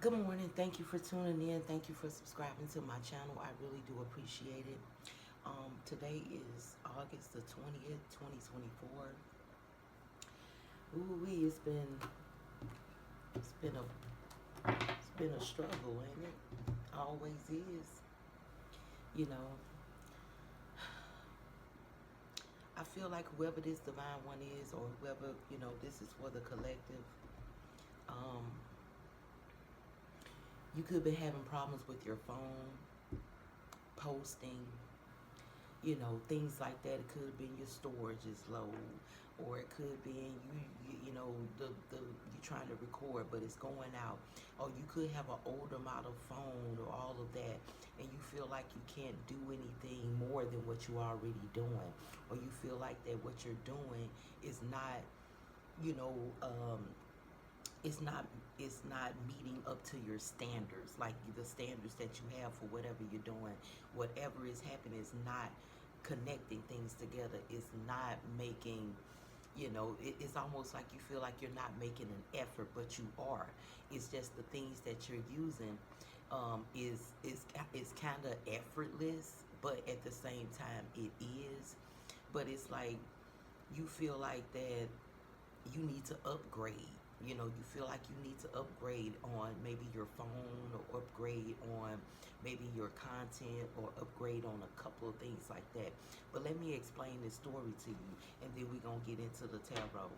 Good morning. Thank you for tuning in. Thank you for subscribing to my channel. I really do appreciate it. Today is August the 20th, 2024. Ooh, it's been a struggle, ain't it? Always is. You know, I feel like whoever this divine one is, or whoever, this is for the collective. Um, you could be having problems with your phone, posting, things like that. It could be your storage is low, or it could be you're trying to record, but it's going out. Or you could have an older model phone or all of that, and you feel like you can't do anything more than what you're already doing, or you feel like that what you're doing is not, you know, um, it's not it's not meeting up to your standards, like the standards that you have for whatever you're doing. Whatever is happening is not connecting things together. It's not making, it's almost like you feel like you're not making an effort, but you are. It's just the things that you're using, is kind of effortless, but at the same time it is. But it's like you feel like that you need to upgrade. You feel like you need to upgrade on maybe your phone, or upgrade on maybe your content, or upgrade on a couple of things like that. But let me explain this story to you, and then we're going to get into the tarot.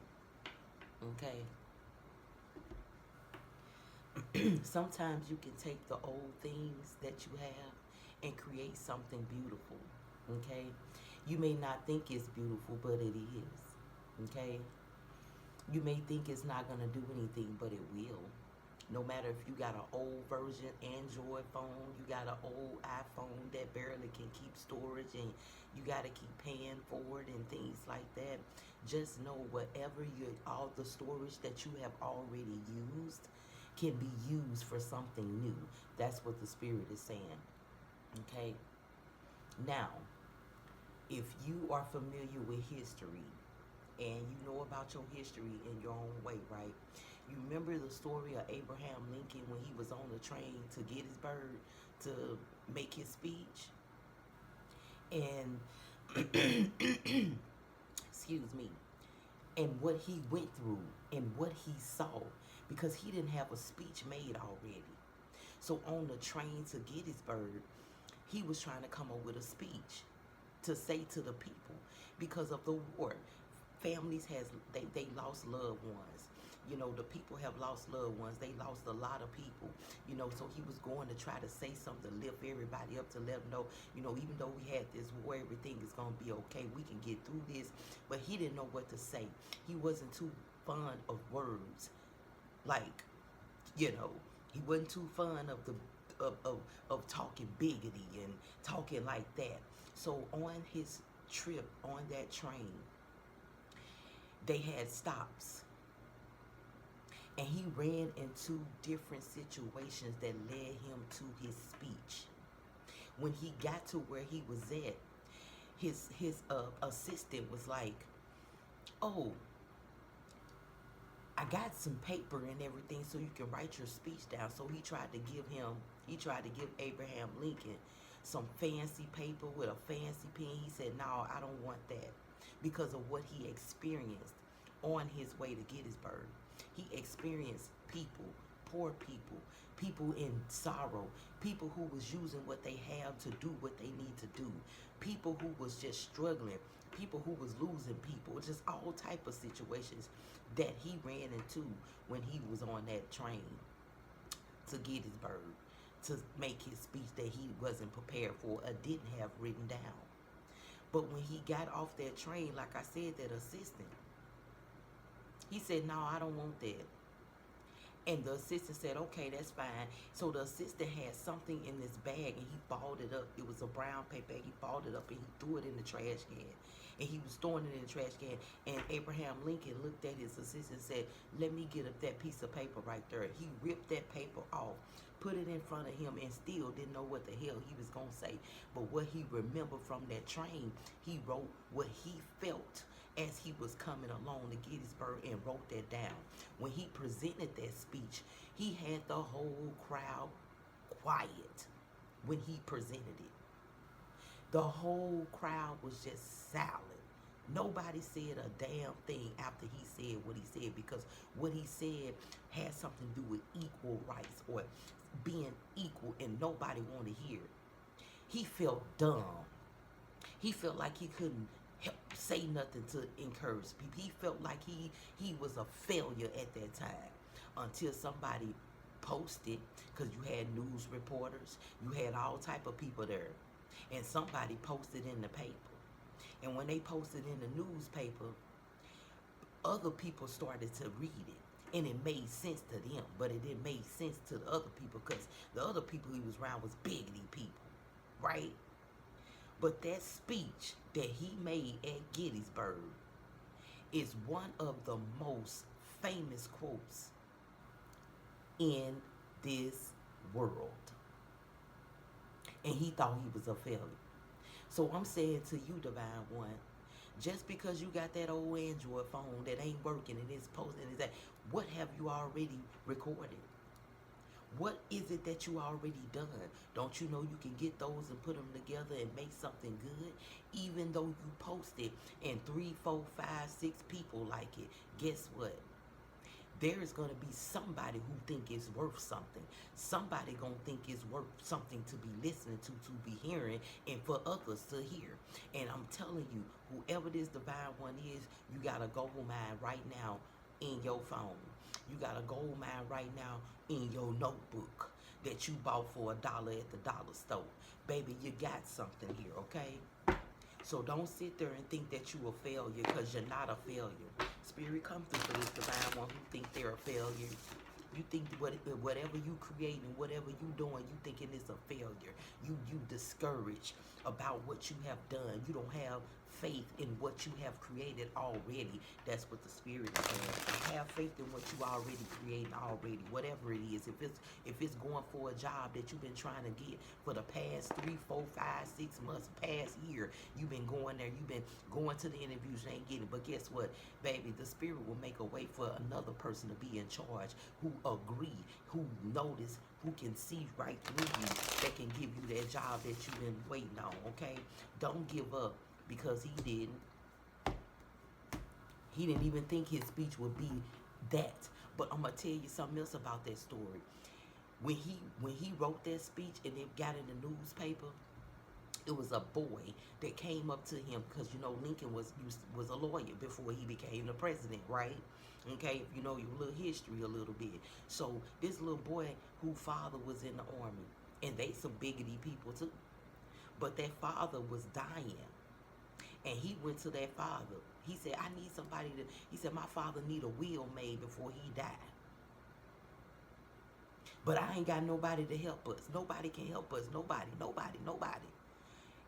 Okay? Sometimes you can take the old things that you have and create something beautiful. Okay? You may not think it's beautiful, but it is. Okay? You may think it's not going to do anything, but it will. No matter if you got an old version Android phone, you got an old iPhone that barely can keep storage, and you got to keep paying for it and things like that. Just know whatever all the storage that you have already used can be used for something new. That's what the spirit is saying. Okay? Now, if you are familiar with history, and you know about your history in your own way, right? You remember the story of Abraham Lincoln when he was on the train to Gettysburg to make his speech? And, excuse me, and what he went through and what he saw, because he didn't have a speech made already. So on the train to Gettysburg, he was trying to come up with a speech to say to the people, because of the war. Families they lost loved ones. The people have lost loved ones. They lost a lot of people. So he was going to try to say something, lift everybody up, to let them know, even though we had this war, everything is going to be okay. We can get through this. But he didn't know what to say. He wasn't too fond of words. Like, he wasn't too fond of of talking biggity and talking like that. So on his trip on that train, they had stops, and he ran into different situations that led him to his speech. When he got to where he was at, his assistant was like, "Oh, I got some paper and everything so you can write your speech down." So he tried to give Abraham Lincoln some fancy paper with a fancy pen. He said, "No, I don't want that," because of what he experienced on his way to Gettysburg. He experienced people, poor people, people in sorrow, people who was using what they have to do what they need to do, people who was just struggling, people who was losing people, just all type of situations that he ran into when he was on that train to Gettysburg to make his speech that he wasn't prepared for or didn't have written down. But when he got off that train, like I said, that assistant, he said, "No, I don't want that." And the assistant said, "Okay, that's fine." So the assistant had something in this bag, and he balled it up. It was a brown paper bag. He balled it up and he threw it in the trash can. And he was throwing it in the trash can. And Abraham Lincoln looked at his assistant and said, "Let me get up that piece of paper right there." He ripped that paper off, put it in front of him, and still didn't know what the hell he was going to say. But what he remembered from that train, he wrote what he felt as he was coming along to Gettysburg and wrote that down. When he presented that speech, he had the whole crowd quiet when he presented it. The whole crowd was just silent. Nobody said a damn thing after he said what he said, because what he said had something to do with equal rights or being equal, and nobody wanted to hear it. He felt dumb. He felt like he couldn't help say nothing to encourage people. He felt like he was a failure at that time, until somebody posted, because you had news reporters, you had all type of people there, and somebody posted in the paper. And when they posted in the newspaper, other people started to read it, and it made sense to them, but it didn't make sense to the other people, because the other people he was around was biggity people, right? But that speech that he made at Gettysburg is one of the most famous quotes in this world. And he thought he was a failure. So I'm saying to you, Divine One, just because you got that old Android phone that ain't working and it's posting, is that, what have you already recorded? What is it that you already done? Don't you know you can get those and put them together and make something good? Even though you post it and 3, 4, 5, 6 people like it, guess what? There is going to be somebody who think it's worth something. Somebody going to think it's worth something to be listening to be hearing, and for others to hear. And I'm telling you, whoever this Divine One is, you got a gold mine right now in your phone. You got a gold mine right now in your notebook that you bought for $1 at the dollar store. Baby, you got something here, okay? So don't sit there and think that you a failure, because you're not a failure. Spirit, come through for this Divine One who think they're a failure. You think whatever you create and whatever you doing, you thinking it's a failure. You discouraged about what you have done. You don't have faith in what you have created already. That's what the Spirit is saying. Have faith in what you already created already. Whatever it is. If it's going for a job that you've been trying to get for the past 3, 4, 5, 6 months, past year, you've been going there, you've been going to the interviews, you ain't getting it. But guess what, baby? The Spirit will make a way for another person to be in charge, who agree, who notice, who can see right through you, that can give you that job that you've been waiting on, okay? Don't give up, because he didn't. He didn't even think his speech would be that. But I'm going to tell you something else about that story. When he wrote that speech and it got in the newspaper, it was a boy that came up to him, because you know Lincoln was a lawyer before he became the president, right? Okay, if you know your little history a little bit. So this little boy whose father was in the army, and they some biggity people too, but that father was dying, and he went to that father. He said, I need somebody to, he said, my father need a will made before he died. But I ain't got nobody to help us. Nobody can help us. Nobody.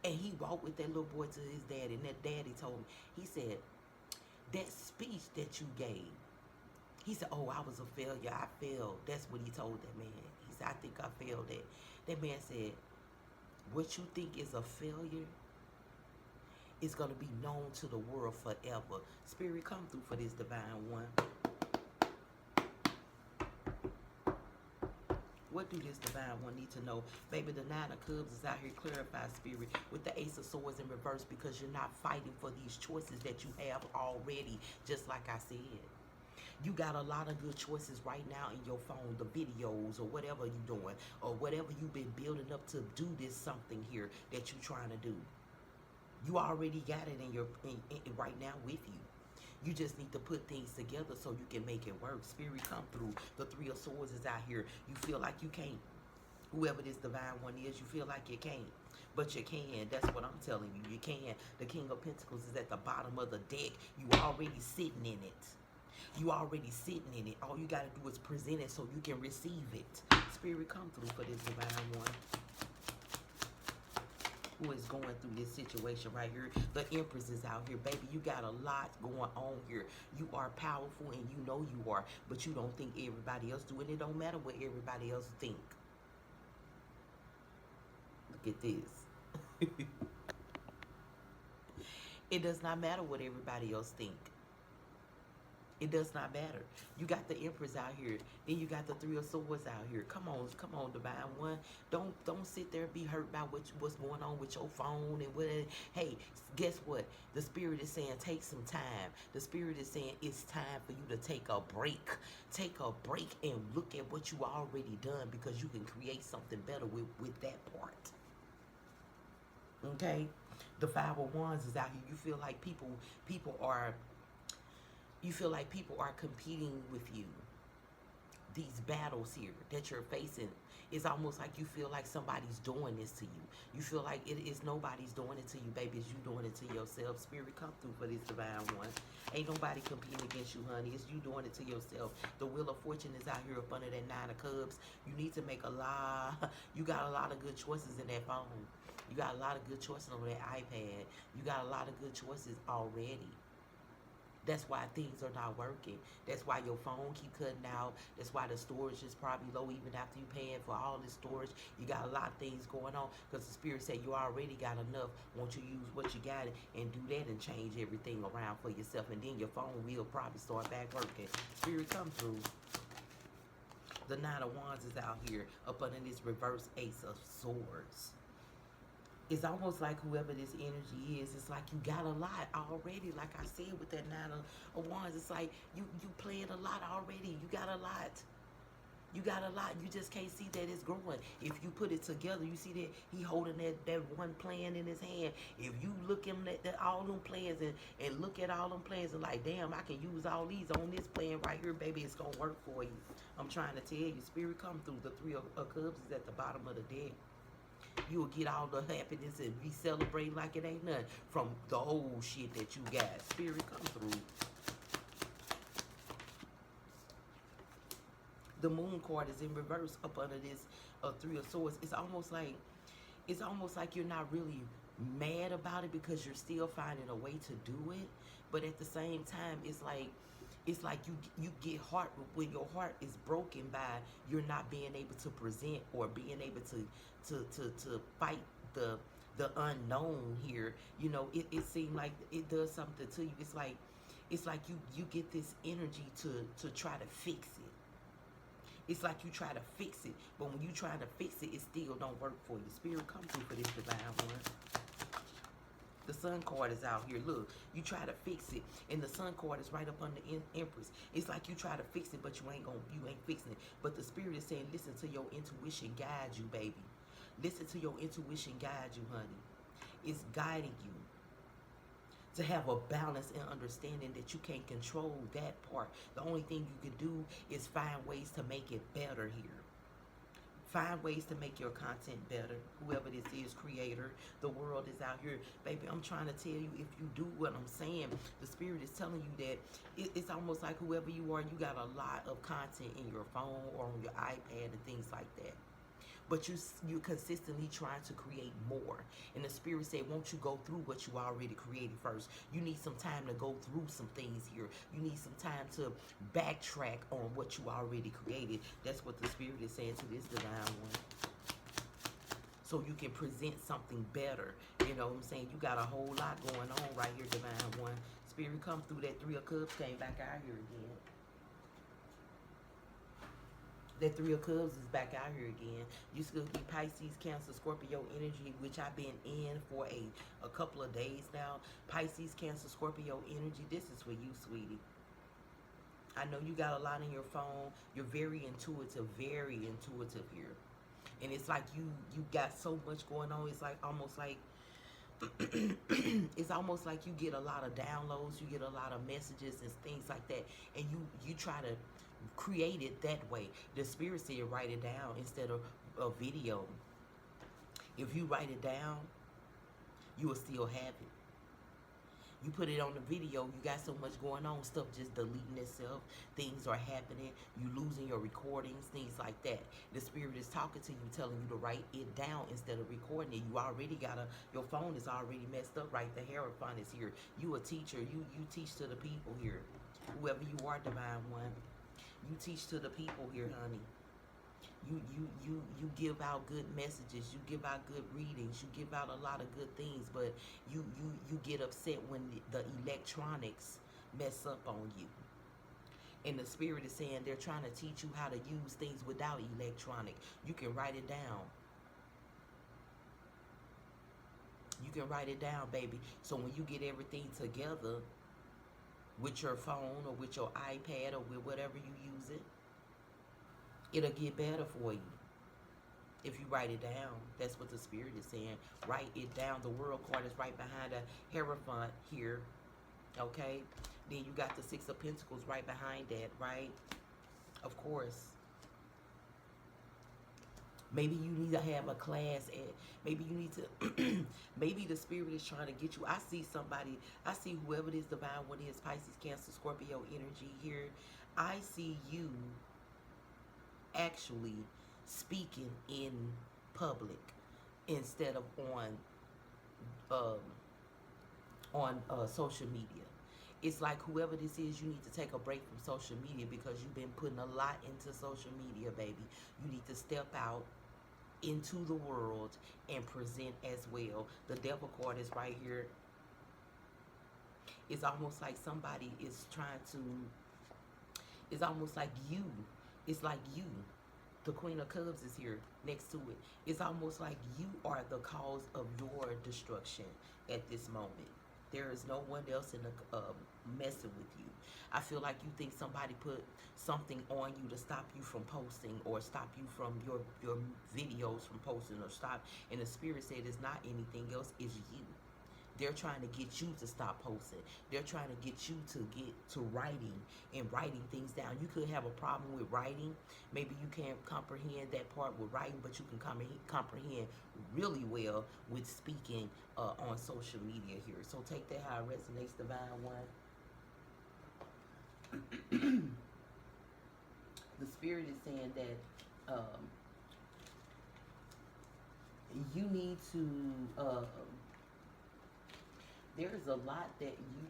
And he walked with that little boy to his daddy, and that daddy told him, he said, that speech that you gave, he said, oh, I was a failure. I failed. That's what he told that man. He said, I think I failed that. That man said, what you think is a failure is going to be known to the world forever. Spirit, come through for this Divine One. What do this Divine One need to know? Baby, the 9 of Cups is out here clarifying, Spirit, with the Ace of Swords in reverse, because you're not fighting for these choices that you have already, just like I said. You got a lot of good choices right now in your phone, the videos or whatever you're doing, or whatever you've been building up to do this something here that you're trying to do. You already got it in your right now with you. You just need to put things together so you can make it work. Spirit, come through. The 3 of Swords is out here. You feel like you can't. Whoever this Divine One is, you feel like you can't. But you can. That's what I'm telling you. You can. The King of Pentacles is at the bottom of the deck. You already sitting in it. You already sitting in it. All you got to do is present it so you can receive it. Spirit, come through for this Divine One who is going through this situation right here. The Empress is out here. Baby, you got a lot going on here. You are powerful, and you know you are, but you don't think everybody else do, and it don't matter what everybody else think. Look at this. It does not matter what everybody else think. It does not matter. You got the Empress out here, then you got the Three of Swords out here. Come on, Divine One. Don't sit there and be hurt by what's going on with your phone and what. Hey, guess what? The Spirit is saying take some time. The Spirit is saying it's time for you to take a break. Take a break and look at what you already done, because you can create something better with that part. Okay, the Five of Wands is out here. You feel like people are. You feel like people are competing with you. These battles here that you're facing, it's almost like you feel like somebody's doing this to you. You feel like it is nobody's doing it to you, baby. It's you doing it to yourself. Spirit, come through for this Divine One. Ain't nobody competing against you, honey. It's you doing it to yourself. The Wheel of Fortune is out here up under that Nine of Cups. You need to make a lot. You got a lot of good choices in that phone. You got a lot of good choices on that iPad. You got a lot of good choices already. That's why things are not working. That's why your phone keep cutting out. That's why the storage is probably low even after you paying for all this storage. You got a lot of things going on because the Spirit said you already got enough. Won't you use what you got and do that and change everything around for yourself, and then your phone will probably start back working. Spirit, come through. The Nine of Wands is out here up under this reverse Ace of Swords. It's almost like whoever this energy is, it's like you got a lot already. Like I said with that Nine of Wands, it's like you playing a lot already. You got a lot. You got a lot. You just can't see that it's growing. If you put it together, you see that he holding that one plan in his hand. If you look at all them plans and look at all them plans and like, damn, I can use all these on this plan right here, baby. It's going to work for you. I'm trying to tell you, Spirit, come through. The Three of Cups is at the bottom of the deck. You will get all the happiness and be celebrating like it ain't nothing from the old shit that you got. Spirit, come through. The Moon card is in reverse up under this Three of Swords. It's almost like you're not really mad about it because you're still finding a way to do it. But at the same time, it's like you get heart when your heart is broken by you're not being able to present or being able to fight the unknown here. You know, it seemed like it does something to you. It's like you get this energy to try to fix it. It's like you try to fix it, but when you trying to fix it, it still don't work for you. Spirit, come through for this Divine One. The Sun card is out here. Look, you try to fix it, and the Sun card is right up under Empress. It's like you try to fix it, but you ain't fixing it. But the Spirit is saying, listen to your intuition guide you, baby. Listen to your intuition guide you, honey. It's guiding you to have a balance and understanding that you can't control that part. The only thing you can do is find ways to make it better here. Find ways to make your content better. Whoever this is, creator, the world is out here. Baby, I'm trying to tell you, if you do what I'm saying, the Spirit is telling you that it's almost like whoever you are, you got a lot of content in your phone or on your iPad and things like that. But you're consistently trying to create more. And the Spirit said, won't you go through what you already created first? You need some time to go through some things here. You need some time to backtrack on what you already created. That's what the Spirit is saying to this Divine One. So you can present something better. You know what I'm saying? You got a whole lot going on right here, Divine One. Spirit, come through. That Three of Cups came back out here again. That Three of Cups is back out here again. You still be Pisces, Cancer, Scorpio energy, which I've been in for a couple of days now. Pisces, Cancer, Scorpio energy. This is for you, sweetie. I know you got a lot in your phone. You're very intuitive here. And it's like you got so much going on. It's like almost like it's almost like you get a lot of downloads. You get a lot of messages and things like that. And you try to create it that way. The Spirit said write it down instead of a video. If you write it down, you will still have it. You put it on the video, you got so much going on, stuff just deleting itself, things are happening, you losing your recordings, things like that. The Spirit is talking to you, telling you to write it down instead of recording it. You already your phone is already messed up, right? The Hierophant is here. You a teacher, you teach to the people here. Whoever you are, Divine One. You teach to the people here, honey. You give out good messages, you give out good readings, you give out a lot of good things, but you get upset when the electronics mess up on you. And the spirit is saying they're trying to teach you how to use things without electronic. You can write it down. You can write it down, baby. So when you get everything together with your phone or with your iPad or with whatever you use it, it'll get better for you. If you write it down, that's what the spirit is saying. Write it down. The world card is right behind the Hierophant here. Okay? Then you got the Six of Pentacles right behind that, right? Of course. Maybe you need to have a class at, maybe you need to, maybe the spirit is trying to get you. I see somebody, I see whoever this divine one is, Pisces, Cancer, Scorpio energy here. I see you actually speaking in public instead of on social media. It's like whoever this is, you need to take a break from social media because you've been putting a lot into social media, baby. You need to step out into the world and present as well. The Devil card is right here. It's almost like somebody is trying to, it's almost like you. It's like you. The Queen of Cups is here next to it. It's almost like you are the cause of your destruction at this moment. There is no one else in the messing with you. I feel like you think somebody put something on you to stop you from posting or stop you from your videos from posting or stop. And the spirit said it's not anything else, it's you. They're trying to get you to stop posting. They're trying to get you to get to writing and writing things down. You could have a problem with writing. Maybe you can't comprehend that part with writing, but you can comprehend really well with speaking on social media here. So take that how it resonates, divine one. The spirit is saying that you need to there is a lot that you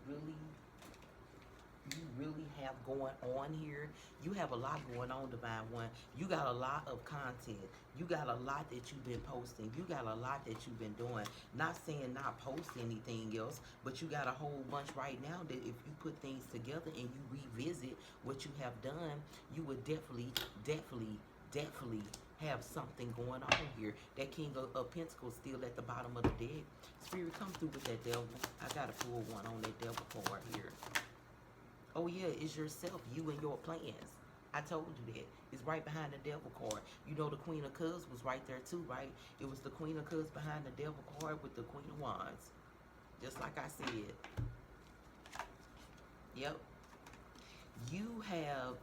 really have going on here. You have a lot going on, divine one. You got a lot of content. You got a lot that you've been posting. You got a lot that you've been doing. Not saying not post anything else, but you got a whole bunch right now that if you put things together and you revisit what you have done, you would definitely have something going on here. That King of Pentacles still at the bottom of the deck. Spirit, come through with that devil. I gotta pull one on that devil card here. Oh yeah, it's yourself, you and your plans. I told you that. It's right behind the devil card. You know the Queen of Cups was right there too, right? It was the Queen of Cups behind the devil card with the Queen of Wands. Just like I said. Yep. You have,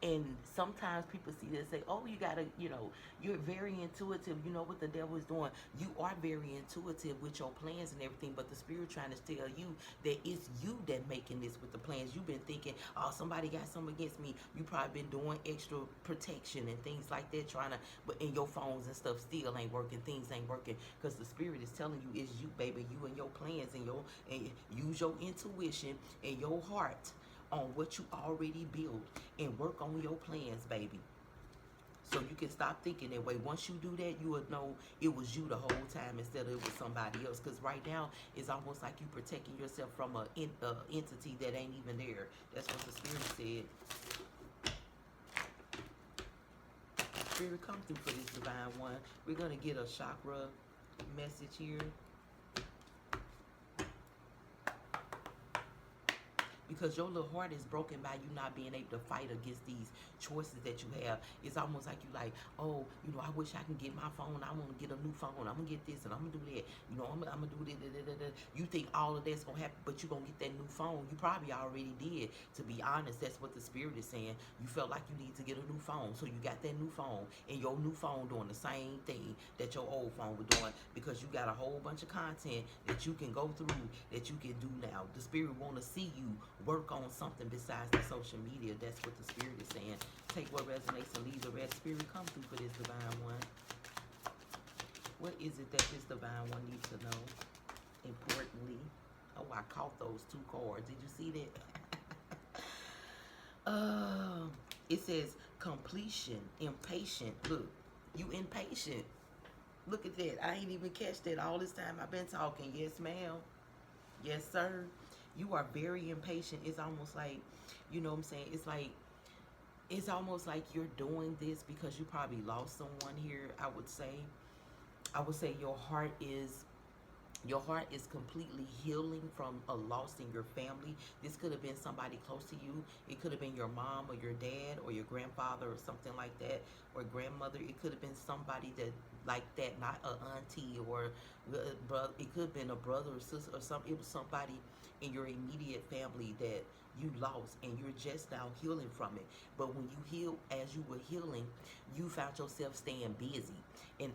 and sometimes people see this and say, oh, you gotta, you know, you're very intuitive. You know what the devil is doing. You are very intuitive with your plans and everything, but the spirit trying to tell you that it's you that making this with the plans. You've been thinking, oh, somebody got something against me. You probably been doing extra protection and things like that, trying to, but in your phones and stuff still ain't working. Things ain't working because the spirit is telling you it's you, baby. You and your plans and use your intuition and your heart on what you already built and work on your plans, baby. So you can stop thinking that way. Once you do that, you would know it was you the whole time instead of it was somebody else. Because right now, it's almost like you protecting yourself from an entity that ain't even there. That's what the spirit said. Spirit, come through for this divine one. We're going to get a chakra message here. Because your little heart is broken by you not being able to fight against these choices that you have. It's almost like you like, oh, you know, I wish I can get my phone. I want to get a new phone. I'm going to get this and I'm going to do that. You know, I'm going to do that. You think all of that's going to happen, but you're going to get that new phone. You probably already did. To be honest, that's what the spirit is saying. You felt like you need to get a new phone. So you got that new phone. And your new phone doing the same thing that your old phone was doing. Because you got a whole bunch of content that you can go through, that you can do now. The spirit want to see you work on something besides the social media. That's what the spirit is saying. Take what resonates and leave the rest. Spirit, come through for this divine one. What is it that this divine one needs to know? Importantly. Oh, I caught those two cards. Did you see that? It says, completion, impatient. Look, you impatient. Look at that. I ain't even catch that all this time I've been talking. Yes, ma'am. Yes, sir. You are very impatient. It's almost like, you know what I'm saying? It's almost like you're doing this because you probably lost someone here. I would say your heart is completely healing from a loss in your family. This could have been somebody close to you. It could have been your mom or your dad or your grandfather or something like that, or grandmother. It could have been somebody that like that, not an auntie or a brother. It could have been a brother or sister or something. It was somebody in your immediate family that you lost, and you're just now healing from it. But when you heal, as you were healing, you found yourself staying busy, and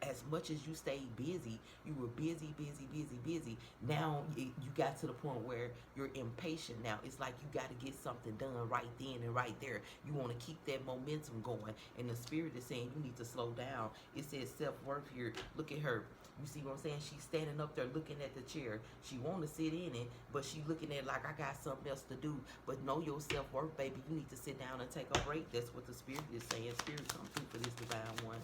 as much as you stayed busy, you were busy, busy, busy, busy. Now you got to the point where you're impatient. Now it's like you got to get something done right then and right there. You want to keep that momentum going, and the spirit is saying you need to slow down. It says self-worth here. Look at her. You see what I'm saying? She's standing up there looking at the chair. She want to sit in it, but she looking at it like, I got something else to do. But know your self-worth, baby. You need to sit down and take a break. That's what the spirit is saying. Spirit, come through for this divine one.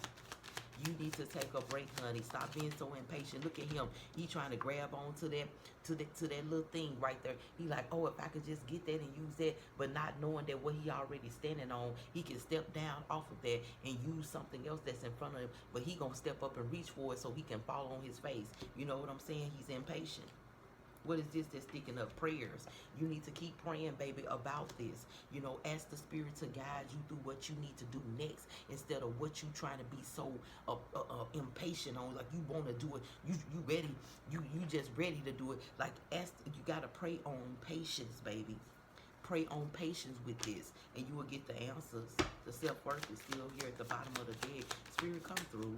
You need to take a break, honey. Stop being so impatient. Look at him. He trying to grab on to that little thing right there. He like, oh, if I could just get that and use that, but not knowing that what he already standing on, he can step down off of that and use something else that's in front of him. But he gonna step up and reach for it so he can fall on his face. You know what I'm saying? He's impatient. What is this that's sticking up? Prayers. You need to keep praying, baby, about this. You know, ask the spirit to guide you through what you need to do next, instead of what you trying to be so impatient on. Like you want to do it. You ready. You just ready to do it. Like you got to pray on patience, baby. Pray on patience with this, and you will get the answers. The self-worth is still here at the bottom of the deck. Spirit, come through.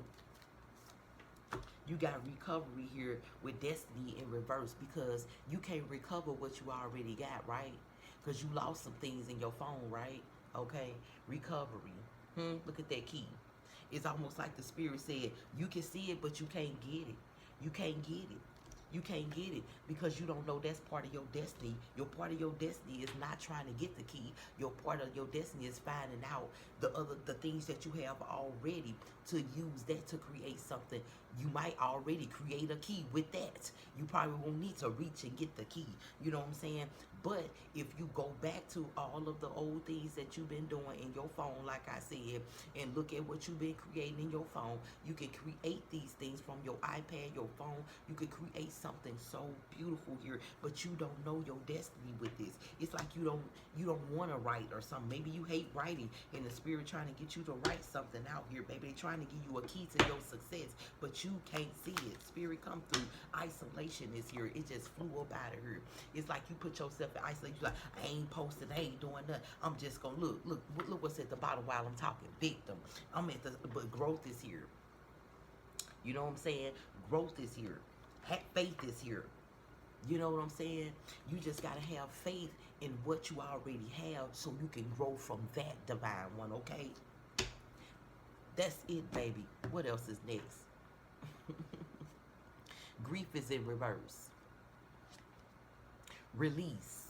You got recovery here with destiny in reverse, because you can't recover what you already got, right? Because you lost some things in your phone, right? Okay, recovery. Look at that key. It's almost like the spirit said, you can see it, but you can't get it. You can't get it. You can't get it because you don't know that's part of your destiny. Your part of your destiny is not trying to get the key. Your part of your destiny is finding out the things that you have already, to use that to create something. You might already create a key with that. You probably won't need to reach and get the key. You know what I'm saying? But if you go back to all of the old things that you've been doing in your phone, like I said, and look at what you've been creating in your phone, you can create these things from your iPad, your phone. You could create something so beautiful here, but you don't know your destiny with this. It's like you don't want to write or something. Maybe you hate writing, and the spirit trying to get you to write something out here, baby. They trying to give you a key to your success, but you can't see it. Spirit, come through. Isolation is here. It just flew up out of here. It's like you put yourself in isolation. You're like, I ain't posting, I ain't doing nothing. I'm just gonna look what's at the bottom while I'm talking. Victim. But growth is here. You know what I'm saying? Growth is here. Faith is here. You know what I'm saying? You just gotta have faith in what you already have, so you can grow from that, divine one. Okay. That's it, baby. What else is next? Grief is in reverse. Release.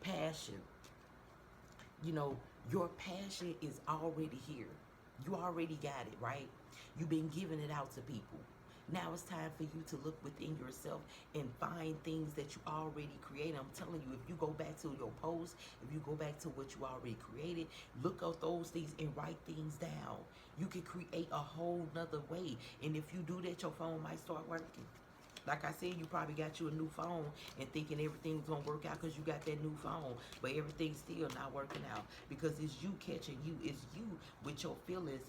Passion. You know, your passion is already here. You already got it, right? You've been giving it out to people. Now it's time for you to look within yourself and find things that you already created. I'm telling you, if you go back to your post, if you go back to what you already created, look up those things and write things down. You can create a whole nother way. And if you do that, your phone might start working. Like I said, you probably got you a new phone and thinking everything's going to work out because you got that new phone. But everything's still not working out because it's you catching you. It's you with your feelings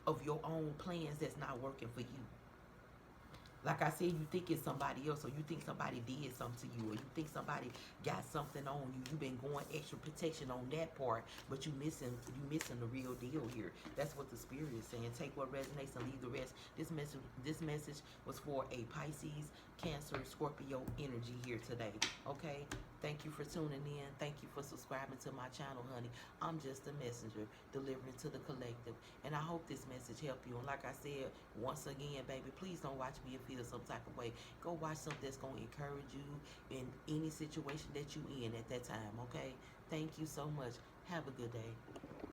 of your own plans that's not working for you. Like I said, you think it's somebody else, or you think somebody did something to you, or you think somebody got something on you. You've been going extra protection on that part, but you missing the real deal here. That's what the spirit is saying. Take what resonates and leave the rest. This message was for a Pisces, Cancer, Scorpio energy here today. Okay? Thank you for tuning in. Thank you for subscribing to my channel, honey. I'm just a messenger delivering to the collective. And I hope this message helped you. And like I said, once again, baby, please don't watch me if feel some type of way. Go watch something that's going to encourage you in any situation that you in at that time, okay? Thank you so much. Have a good day.